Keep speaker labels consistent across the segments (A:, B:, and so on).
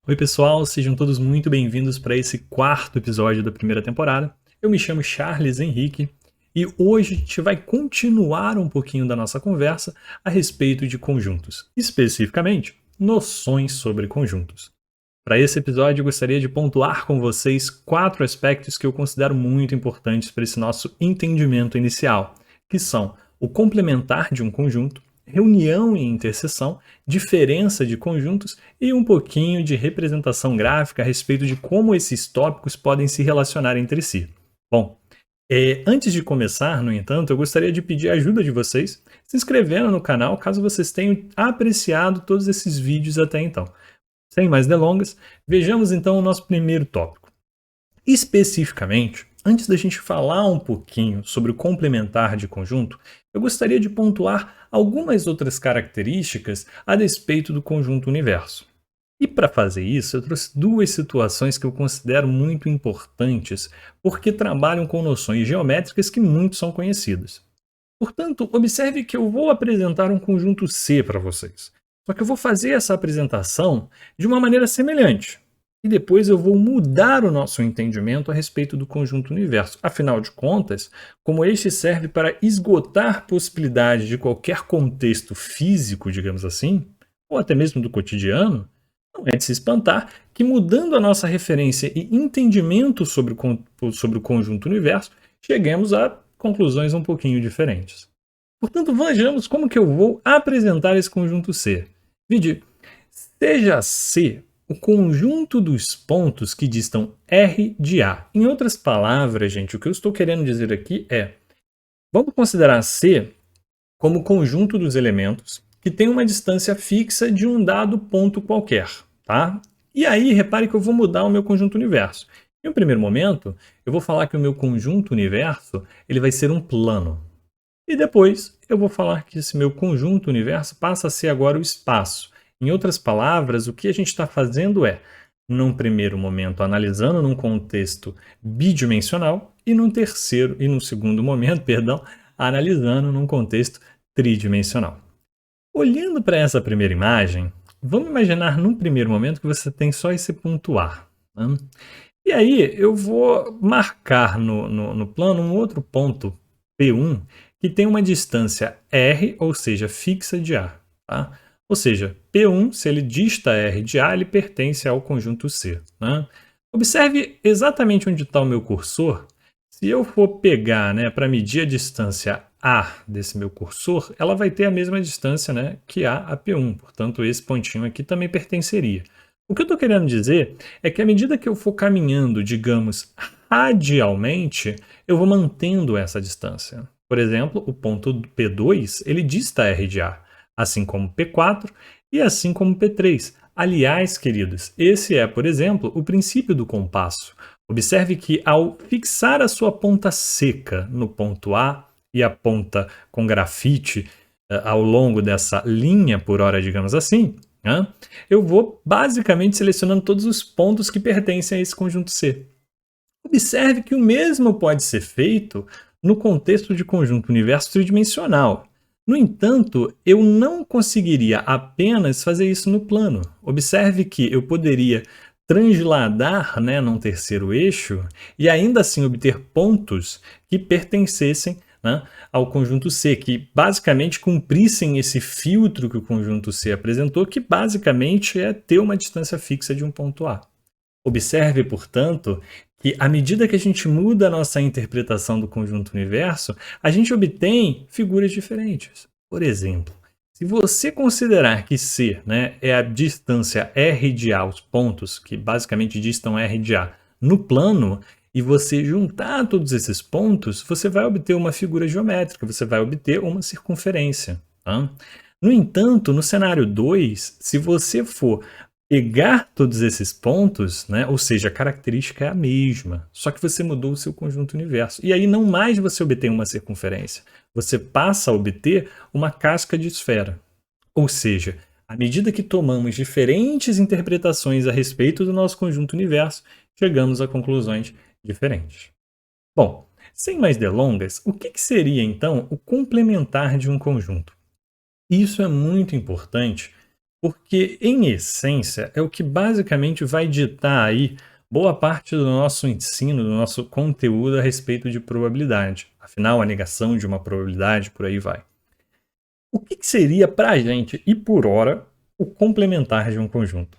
A: Oi, pessoal, sejam todos muito bem-vindos para esse quarto episódio da primeira temporada. Eu me chamo Charles Henrique e hoje a gente vai continuar um pouquinho da nossa conversa a respeito de conjuntos, especificamente noções sobre conjuntos. Para esse episódio, eu gostaria de pontuar com vocês 4 aspectos que eu considero muito importantes para esse nosso entendimento inicial, que são o complementar de um conjunto, reunião e interseção, diferença de conjuntos e um pouquinho de representação gráfica a respeito de como esses tópicos podem se relacionar entre si. Bom, antes de começar, no entanto, eu gostaria de pedir a ajuda de vocês se inscrevendo no canal caso vocês tenham apreciado todos esses vídeos até então. Sem mais delongas, vejamos então o nosso primeiro tópico. Especificamente, antes da gente falar um pouquinho sobre o complementar de conjunto, eu gostaria de pontuar algumas outras características a respeito do conjunto universo. E para fazer isso, eu trouxe 2 situações que eu considero muito importantes, porque trabalham com noções geométricas que muito são conhecidas. Portanto, observe que eu vou apresentar um conjunto C para vocês. Só que eu vou fazer essa apresentação de uma maneira semelhante. E depois eu vou mudar o nosso entendimento a respeito do conjunto universo. Afinal de contas, como este serve para esgotar possibilidades de qualquer contexto físico, digamos assim, ou até mesmo do cotidiano, não é de se espantar que mudando a nossa referência e entendimento sobre o conjunto universo, cheguemos a conclusões um pouquinho diferentes. Portanto, vejamos como que eu vou apresentar esse conjunto C. Vide, seja C o conjunto dos pontos que distam R de A. Em outras palavras, gente, o que eu estou querendo dizer aqui é, vamos considerar C como o conjunto dos elementos que tem uma distância fixa de um dado ponto qualquer, tá? E aí, repare que eu vou mudar o meu conjunto universo. Em um primeiro momento, eu vou falar que o meu conjunto universo ele vai ser um plano. E depois eu vou falar que esse meu conjunto universo passa a ser agora o espaço. Em outras palavras, o que a gente está fazendo é, num primeiro momento, analisando num contexto bidimensional e num segundo momento, perdão, analisando num contexto tridimensional. Olhando para essa primeira imagem, vamos imaginar num primeiro momento que você tem só esse ponto A. Né? E aí eu vou marcar no plano um outro ponto P1 que tem uma distância R, ou seja, fixa de A. Tá? Ou seja, P1, se ele dista R de A, ele pertence ao conjunto C. Né? Observe exatamente onde está o meu cursor. Se eu for pegar para medir a distância A desse meu cursor, ela vai ter a mesma distância que a P1. Portanto, esse pontinho aqui também pertenceria. O que eu estou querendo dizer é que à medida que eu for caminhando, digamos, radialmente, eu vou mantendo essa distância. Por exemplo, o ponto P2, ele dista R de A, assim como P4 e assim como P3. Aliás, queridos, esse é, por exemplo, o princípio do compasso. Observe que ao fixar a sua ponta seca no ponto A e a ponta com grafite ao longo dessa linha por hora, digamos assim, eu vou basicamente selecionando todos os pontos que pertencem a esse conjunto C. Observe que o mesmo pode ser feito no contexto de conjunto universo tridimensional. No entanto, eu não conseguiria apenas fazer isso no plano. Observe que eu poderia transladar num terceiro eixo e ainda assim obter pontos que pertencessem ao conjunto C, que basicamente cumprissem esse filtro que o conjunto C apresentou, que basicamente é ter uma distância fixa de um ponto A. Observe, portanto, que à medida que a gente muda a nossa interpretação do conjunto universo, a gente obtém figuras diferentes. Por exemplo, se você considerar que C é a distância R de A, os pontos que basicamente distam R de A no plano, e você juntar todos esses pontos, você vai obter uma figura geométrica, você vai obter uma circunferência. Tá? No entanto, no cenário 2, se você for pegar todos esses pontos, ou seja, a característica é a mesma, só que você mudou o seu conjunto universo. E aí não mais você obtém uma circunferência, você passa a obter uma casca de esfera. Ou seja, à medida que tomamos diferentes interpretações a respeito do nosso conjunto universo, chegamos a conclusões diferentes. Bom, sem mais delongas, o que seria então o complementar de um conjunto? Isso é muito importante porque, em essência, é o que basicamente vai ditar aí boa parte do nosso ensino, do nosso conteúdo a respeito de probabilidade. Afinal, a negação de uma probabilidade, por aí vai. O que seria para a gente, e por hora, o complementar de um conjunto?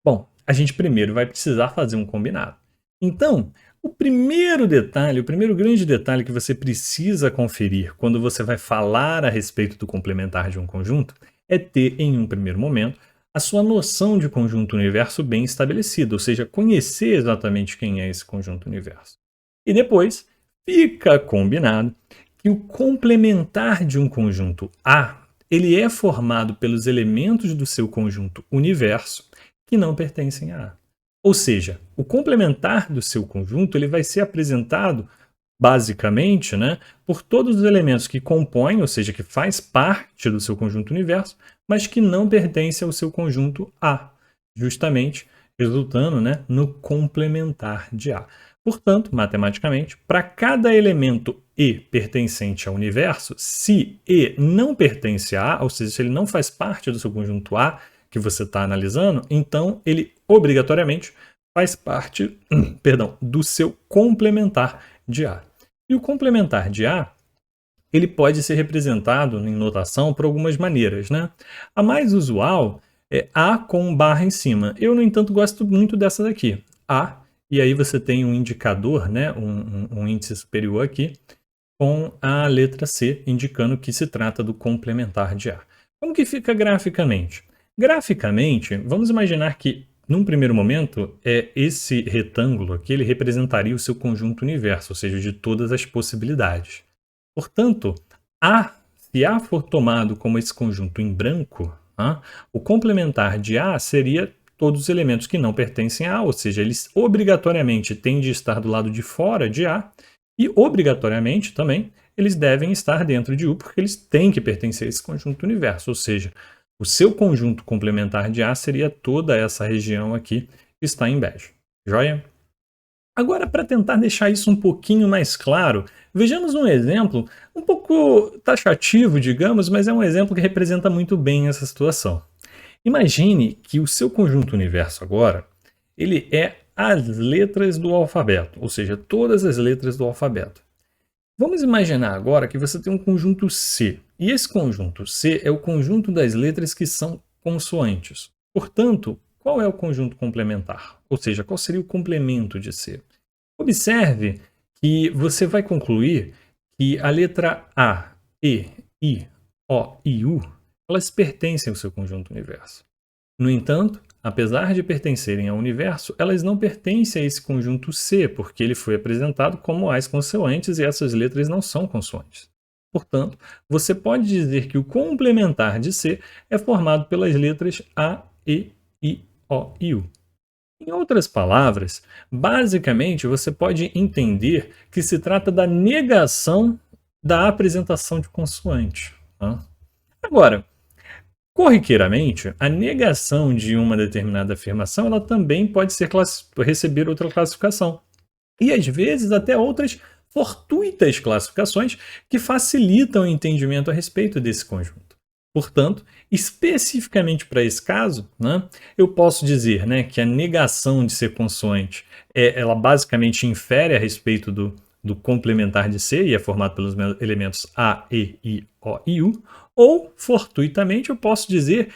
A: Bom, a gente primeiro vai precisar fazer um combinado. Então, o primeiro detalhe, o primeiro grande detalhe que você precisa conferir quando você vai falar a respeito do complementar de um conjunto é ter, em um primeiro momento, a sua noção de conjunto universo bem estabelecida, ou seja, conhecer exatamente quem é esse conjunto universo. E depois, fica combinado que o complementar de um conjunto A, ele é formado pelos elementos do seu conjunto universo que não pertencem a A. Ou seja, o complementar do seu conjunto ele vai ser apresentado basicamente, né, por todos os elementos que compõem, ou seja, que faz parte do seu conjunto universo, mas que não pertencem ao seu conjunto A, justamente resultando, né, no complementar de A. Portanto, matematicamente, para cada elemento E pertencente ao universo, se E não pertence a A, ou seja, se ele não faz parte do seu conjunto A que você está analisando, então ele obrigatoriamente faz parte, perdão, do seu complementar de A. E o complementar de A, ele pode ser representado em notação por algumas maneiras, né? A mais usual é A com barra em cima. Eu, no entanto, gosto muito dessa daqui. A, e aí você tem um indicador, né? Um índice superior aqui, com a letra C, indicando que se trata do complementar de A. Como que fica graficamente? Graficamente, vamos imaginar que num primeiro momento, esse retângulo aqui ele representaria o seu conjunto universo, ou seja, de todas as possibilidades. Portanto, se A for tomado como esse conjunto em branco, o complementar de A seria todos os elementos que não pertencem a A, ou seja, eles obrigatoriamente têm de estar do lado de fora de A, e obrigatoriamente também eles devem estar dentro de U, porque eles têm que pertencer a esse conjunto universo, ou seja, o seu conjunto complementar de A seria toda essa região aqui que está em bege. Joia? Agora, para tentar deixar isso um pouquinho mais claro, vejamos um exemplo um pouco taxativo, digamos, mas é um exemplo que representa muito bem essa situação. Imagine que o seu conjunto universo agora, ele é as letras do alfabeto, ou seja, todas as letras do alfabeto. Vamos imaginar agora que você tem um conjunto C, e esse conjunto C é o conjunto das letras que são consoantes. Portanto, qual é o conjunto complementar? Ou seja, qual seria o complemento de C? Observe que você vai concluir que a letra A, E, I, O e U, elas pertencem ao seu conjunto universo. No entanto, apesar de pertencerem ao universo, elas não pertencem a esse conjunto C, porque ele foi apresentado como as consoantes e essas letras não são consoantes. Portanto, você pode dizer que o complementar de C é formado pelas letras A, E, I, O e U. Em outras palavras, basicamente você pode entender que se trata da negação da apresentação de consoante. Agora, corriqueiramente, a negação de uma determinada afirmação ela também pode receber outra classificação. E às vezes até outras fortuitas classificações que facilitam o entendimento a respeito desse conjunto. Portanto, especificamente para esse caso, eu posso dizer que a negação de ser consoante ela basicamente infere a respeito do complementar de C, e é formado pelos elementos A, E, I, O e U, ou, fortuitamente, eu posso dizer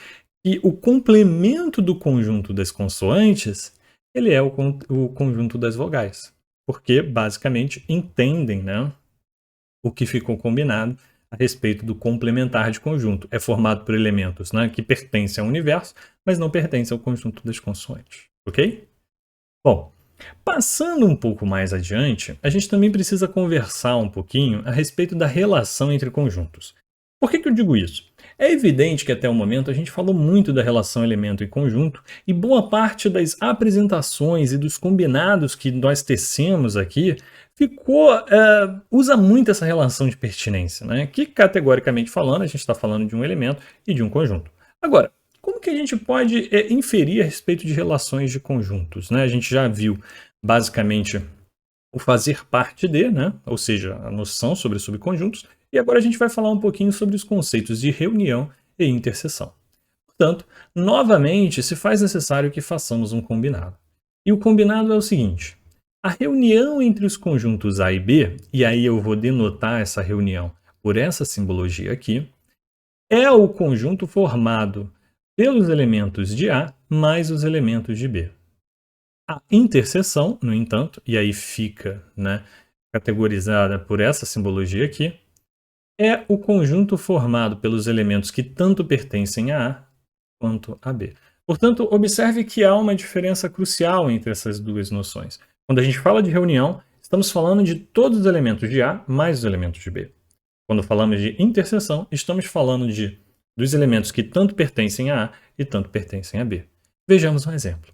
A: que o complemento do conjunto das consoantes ele é o conjunto das vogais, porque basicamente entendem o que ficou combinado a respeito do complementar de conjunto. É formado por elementos que pertencem ao universo, mas não pertencem ao conjunto das consoantes. Ok? Bom, passando um pouco mais adiante, a gente também precisa conversar um pouquinho a respeito da relação entre conjuntos. Por que eu digo isso? É evidente que até o momento a gente falou muito da relação elemento e conjunto, e boa parte das apresentações e dos combinados que nós tecemos aqui usa muito essa relação de pertinência, que categoricamente falando a gente está falando de um elemento e de um conjunto. Agora, como que a gente pode inferir a respeito de relações de conjuntos? A gente já viu basicamente o fazer parte de, ou seja, a noção sobre subconjuntos, e agora a gente vai falar um pouquinho sobre os conceitos de reunião e interseção. Portanto, novamente, se faz necessário que façamos um combinado. E o combinado é o seguinte: a reunião entre os conjuntos A e B, e aí eu vou denotar essa reunião por essa simbologia aqui, é o conjunto formado pelos elementos de A mais os elementos de B. A interseção, no entanto, e aí fica, né, categorizada por essa simbologia aqui, é o conjunto formado pelos elementos que tanto pertencem a A quanto a B. Portanto, observe que há uma diferença crucial entre essas duas noções. Quando a gente fala de reunião, estamos falando de todos os elementos de A mais os elementos de B. Quando falamos de interseção, estamos falando dos elementos que tanto pertencem a A e tanto pertencem a B. Vejamos um exemplo.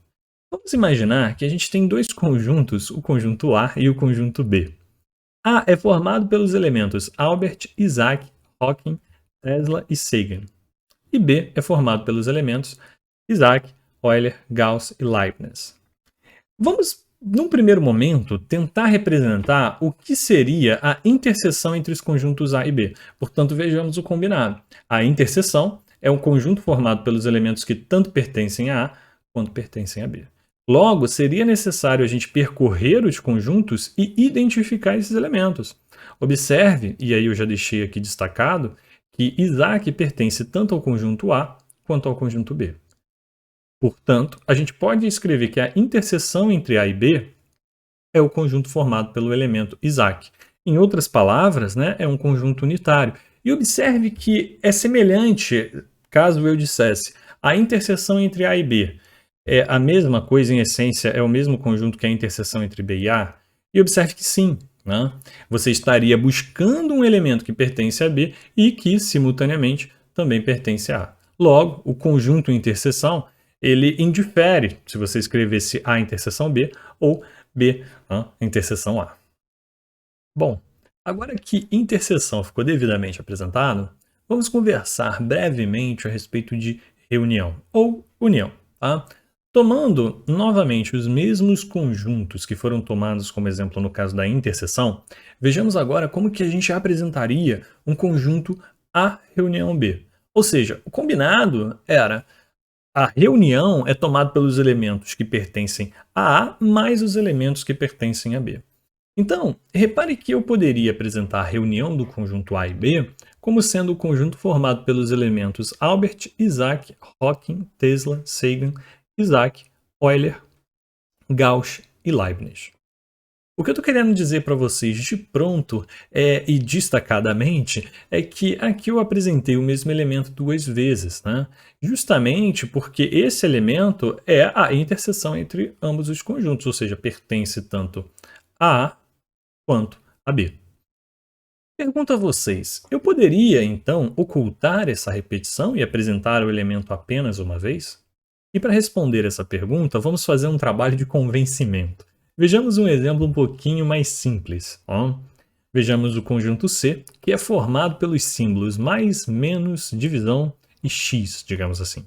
A: Vamos imaginar que a gente tem dois conjuntos, o conjunto A e o conjunto B. A é formado pelos elementos Albert, Isaac, Hawking, Tesla e Sagan. E B é formado pelos elementos Isaac, Euler, Gauss e Leibniz. Vamos, num primeiro momento, tentar representar o que seria a interseção entre os conjuntos A e B. Portanto, vejamos o combinado. A interseção é um conjunto formado pelos elementos que tanto pertencem a A quanto pertencem a B. Logo, seria necessário a gente percorrer os conjuntos e identificar esses elementos. Observe, e aí eu já deixei aqui destacado, que Isaac pertence tanto ao conjunto A quanto ao conjunto B. Portanto, a gente pode escrever que a interseção entre A e B é o conjunto formado pelo elemento Isaac. Em outras palavras, né, é um conjunto unitário. E observe que é semelhante, caso eu dissesse, a interseção entre A e B é a mesma coisa em essência, é o mesmo conjunto que a interseção entre B e A? E observe que sim. Né? Você estaria buscando um elemento que pertence a B e que, simultaneamente, também pertence a A. Logo, o conjunto interseção, ele indifere se você escrevesse A interseção B ou B interseção A. Bom, agora que interseção ficou devidamente apresentado, vamos conversar brevemente a respeito de reunião ou união. Tá? Tomando novamente os mesmos conjuntos que foram tomados como exemplo no caso da interseção, vejamos agora como que a gente apresentaria um conjunto A reunião B. Ou seja, o combinado era a reunião é tomada pelos elementos que pertencem a A mais os elementos que pertencem a B. Então, repare que eu poderia apresentar a reunião do conjunto A e B como sendo o conjunto formado pelos elementos Albert, Isaac, Hawking, Tesla, Sagan, Isaac, Euler, Gauss e Leibniz. O que eu estou querendo dizer para vocês de pronto e destacadamente é que aqui eu apresentei o mesmo elemento duas vezes, né? Justamente porque esse elemento é a interseção entre ambos os conjuntos, ou seja, pertence tanto a A quanto a B. Pergunto a vocês, eu poderia então ocultar essa repetição e apresentar o elemento apenas uma vez? E para responder essa pergunta, vamos fazer um trabalho de convencimento. Vejamos um exemplo um pouquinho mais simples. Vejamos o conjunto C, que é formado pelos símbolos mais, menos, divisão e x, digamos assim.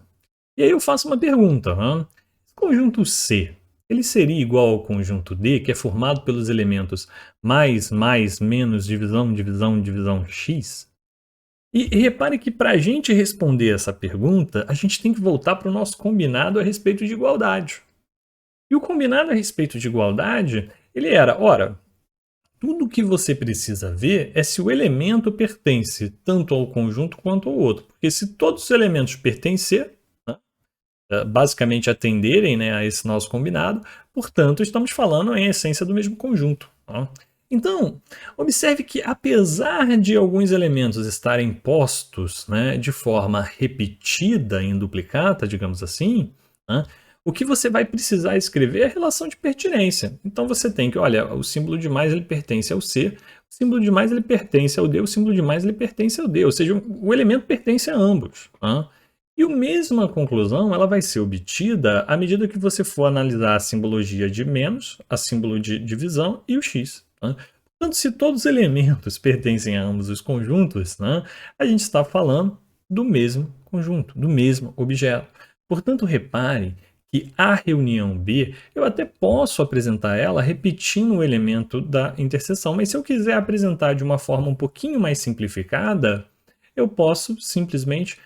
A: E aí eu faço uma pergunta. O conjunto C, ele seria igual ao conjunto D, que é formado pelos elementos mais, menos, divisão, divisão, divisão, x? E repare que para a gente responder essa pergunta, a gente tem que voltar para o nosso combinado a respeito de igualdade. E o combinado a respeito de igualdade, ele era, ora, tudo o que você precisa ver é se o elemento pertence tanto ao conjunto quanto ao outro. Porque se todos os elementos pertencer, basicamente atenderem, né, a esse nosso combinado, portanto, estamos falando em essência do mesmo conjunto. Então, observe que apesar de alguns elementos estarem postos, né, de forma repetida em duplicata, digamos assim, o que você vai precisar escrever é a relação de pertinência. Então você tem que, olha, o símbolo de mais ele pertence ao C, o símbolo de mais ele pertence ao D, o símbolo de mais ele pertence ao D, ou seja, o elemento pertence a ambos. E a mesma conclusão ela vai ser obtida à medida que você for analisar a simbologia de menos, a símbolo de divisão e o x. Portanto, se todos os elementos pertencem a ambos os conjuntos, a gente está falando do mesmo conjunto, do mesmo objeto. Portanto, repare que a reunião B, eu até posso apresentar ela repetindo o elemento da interseção, mas se eu quiser apresentar de uma forma um pouquinho mais simplificada, eu posso simplesmente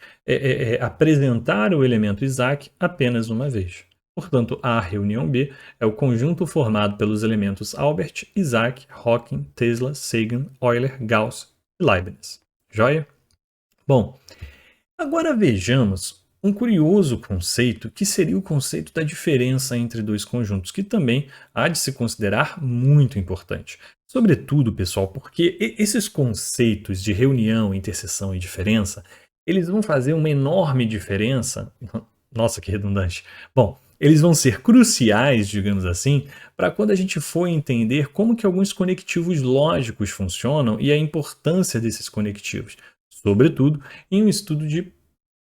A: apresentar o elemento Isaac apenas uma vez. Portanto, A reunião B é o conjunto formado pelos elementos Albert, Isaac, Hawking, Tesla, Sagan, Euler, Gauss e Leibniz. Joia? Bom, agora vejamos um curioso conceito que seria o conceito da diferença entre dois conjuntos, que também há de se considerar muito importante. Sobretudo, pessoal, porque esses conceitos de reunião, interseção e diferença, eles vão fazer uma enorme diferença. Nossa, que redundante. Bom, eles vão ser cruciais, digamos assim, para quando a gente for entender como que alguns conectivos lógicos funcionam e a importância desses conectivos, sobretudo em um estudo de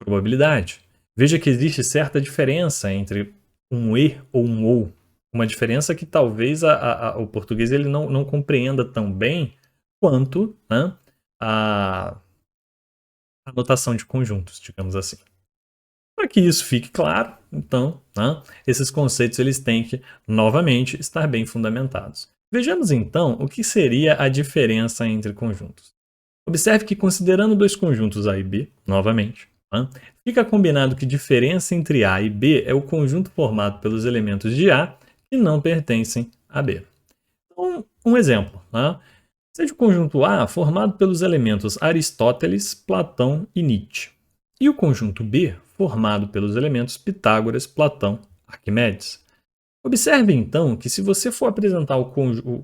A: probabilidade. Veja que existe certa diferença entre um e ou um ou, uma diferença que talvez o português ele não compreenda tão bem quanto, né, a notação de conjuntos, digamos assim. Para que isso fique claro, então, né, esses conceitos eles têm que, novamente, estar bem fundamentados. Vejamos então o que seria a diferença entre conjuntos. Observe que, considerando dois conjuntos A e B, novamente, né, fica combinado que diferença entre A e B é o conjunto formado pelos elementos de A que não pertencem a B. Então, um exemplo, né, seja o conjunto A formado pelos elementos Aristóteles, Platão e Nietzsche, e o conjunto B formado pelos elementos Pitágoras, Platão, Arquimedes. Observe então que se você for apresentar o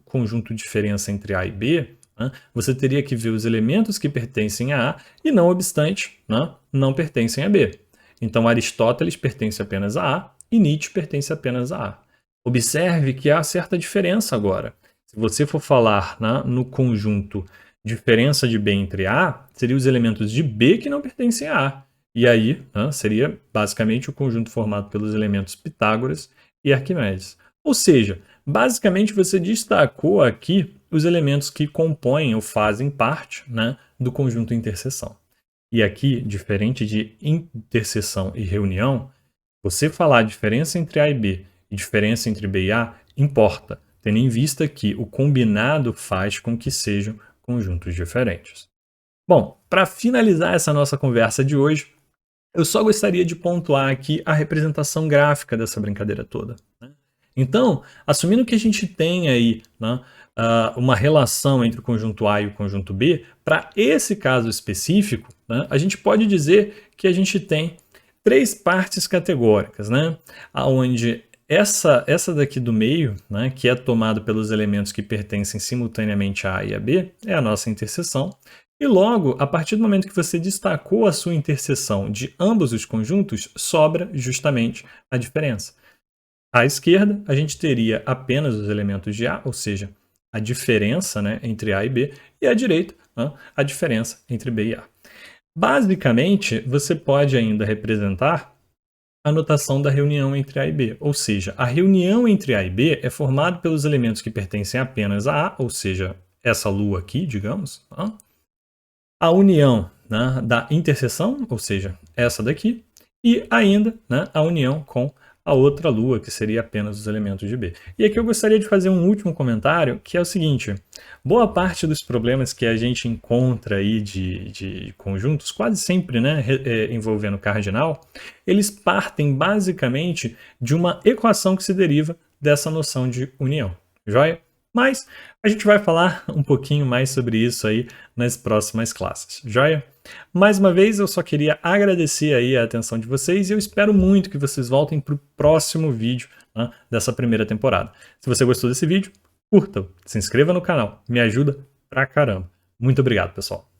A: conjunto diferença entre A e B, né, você teria que ver os elementos que pertencem a A e, não obstante, né, não pertencem a B. Então, Aristóteles pertence apenas a A e Nietzsche pertence apenas a A. Observe que há certa diferença agora. Se você for falar, né, no conjunto diferença de B entre A, seriam os elementos de B que não pertencem a A. E aí, né, seria basicamente o conjunto formado pelos elementos Pitágoras e Arquimedes. Ou seja, basicamente você destacou aqui os elementos que compõem ou fazem parte, né, do conjunto interseção. E aqui, diferente de interseção e reunião, você falar a diferença entre A e B e diferença entre B e A importa, tendo em vista que o combinado faz com que sejam conjuntos diferentes. Bom, para finalizar essa nossa conversa de hoje, eu só gostaria de pontuar aqui a representação gráfica dessa brincadeira toda, né? Então, assumindo que a gente tem aí, né, uma relação entre o conjunto A e o conjunto B, para esse caso específico, né, a gente pode dizer que a gente tem três partes categóricas, né, onde essa daqui do meio, né, que é tomada pelos elementos que pertencem simultaneamente a A e a B, é a nossa interseção. E logo, a partir do momento que você destacou a sua interseção de ambos os conjuntos, sobra justamente a diferença. À esquerda, a gente teria apenas os elementos de A, ou seja, a diferença, né, entre A e B, e à direita, né, a diferença entre B e A. Basicamente, você pode ainda representar a notação da reunião entre A e B, ou seja, a reunião entre A e B é formada pelos elementos que pertencem apenas a A, ou seja, essa lua aqui, digamos, né? A união, né, da interseção, ou seja, essa daqui, e ainda, né, a união com a outra lua, que seria apenas os elementos de B. E aqui eu gostaria de fazer um último comentário, que é o seguinte: boa parte dos problemas que a gente encontra aí de conjuntos, quase sempre, né, envolvendo cardinal, eles partem basicamente de uma equação que se deriva dessa noção de união. Joia? Mas a gente vai falar um pouquinho mais sobre isso aí nas próximas classes, joia? Mais uma vez, eu só queria agradecer aí a atenção de vocês e eu espero muito que vocês voltem para o próximo vídeo, né, dessa primeira temporada. Se você gostou desse vídeo, curta, se inscreva no canal, me ajuda pra caramba. Muito obrigado, pessoal.